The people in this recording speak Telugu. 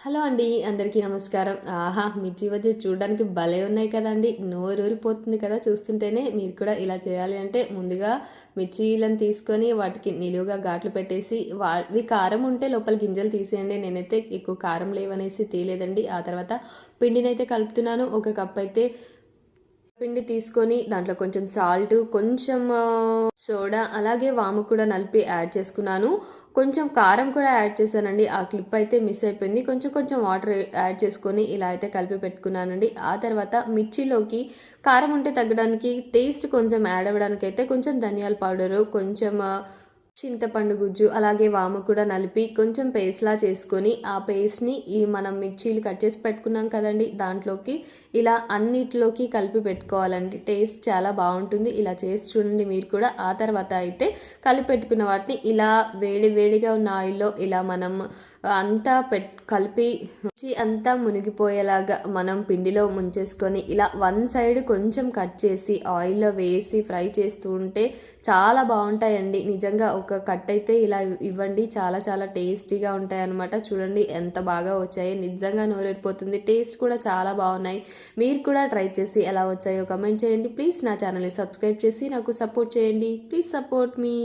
హలో అండి. అందరికీ నమస్కారం. ఆహా! మిర్చి బజ్జీలు చూడడానికి భలే ఉన్నాయి కదండీ! నోరూరిపోతుంది కదా చూస్తుంటేనే. మీరు కూడా ఇలా చేయాలి అంటే ముందుగా మిర్చీలను తీసుకొని వాటికి నిలువుగా ఘాట్లు పెట్టేసి అవి కారం ఉంటే లోపల గింజలు తీసేయండి. నేనైతే ఎక్కువ కారం లేవనేసి తీయలేదండి. ఆ తర్వాత పిండినైతే కలుపుతున్నాను. ఒక కప్ అయితే పిండి తీసుకొని దాంట్లో కొంచెం సాల్ట్, కొంచెం సోడా, అలాగే వాము కూడా నలిపి యాడ్ చేసుకున్నాను. కొంచెం కారం కూడా యాడ్ చేశానండి. ఆ క్లిప్ అయితే మిస్ అయిపోయింది. కొంచెం కొంచెం వాటర్ యాడ్ చేసుకొని ఇలా అయితే కలిపి పెట్టుకున్నానండి. ఆ తర్వాత మిర్చిలోకి కారం ఉంటే తగ్గడానికి, టేస్ట్ కొంచెం యాడ్ అవ్వడానికైతే కొంచెం ధనియాల పౌడరు, కొంచెం చింతపండు గుజ్జు, అలాగే వాము కూడా నలిపి కొంచెం పేస్ట్‌లా చేసుకొని, ఆ పేస్ట్‌ని మనం మిర్చీలు కట్ చేసి పెట్టుకున్నాం కదండీ! దాంట్లోకి ఇలా అన్నిట్లోకి కలిపి పెట్టుకోవాలండి. టేస్ట్ చాలా బావుంటుంది. ఇలా చేసి చూడండి మీరు కూడా. ఆ తర్వాత అయితే కలిపి పెట్టుకున్న వాటిని ఇలా వేడి వేడిగా ఉన్న ఆయిల్‌లో ఇలా మనం అంతా కలిపి అంతా మునిగిపోయేలాగా మనం పిండిలో ముంచేసుకొని ఇలా వన్ సైడ్ కొంచెం కట్ చేసి ఆయిల్‌లో వేసి ఫ్రై చేస్తూ ఉంటే చాలా బావుంటాయండి. నిజంగా ఒక కట్ అయితే ఇలా ఇవ్వండి. చాలా చాలా టేస్టీగా ఉంటాయన్నమాట. చూడండి ఎంత బాగా వచ్చాయి. నిజంగా నోరూరిపోతుంది. టేస్ట్ కూడా చాలా బాగున్నాయి. మీరు కూడా ట్రై చేసి ఎలా వచ్చాయో కమెంట్ చేయండి. ప్లీజ్ నా ఛానల్‌ని సబ్స్క్రైబ్ చేసి నాకు సపోర్ట్ చేయండి. Please support me.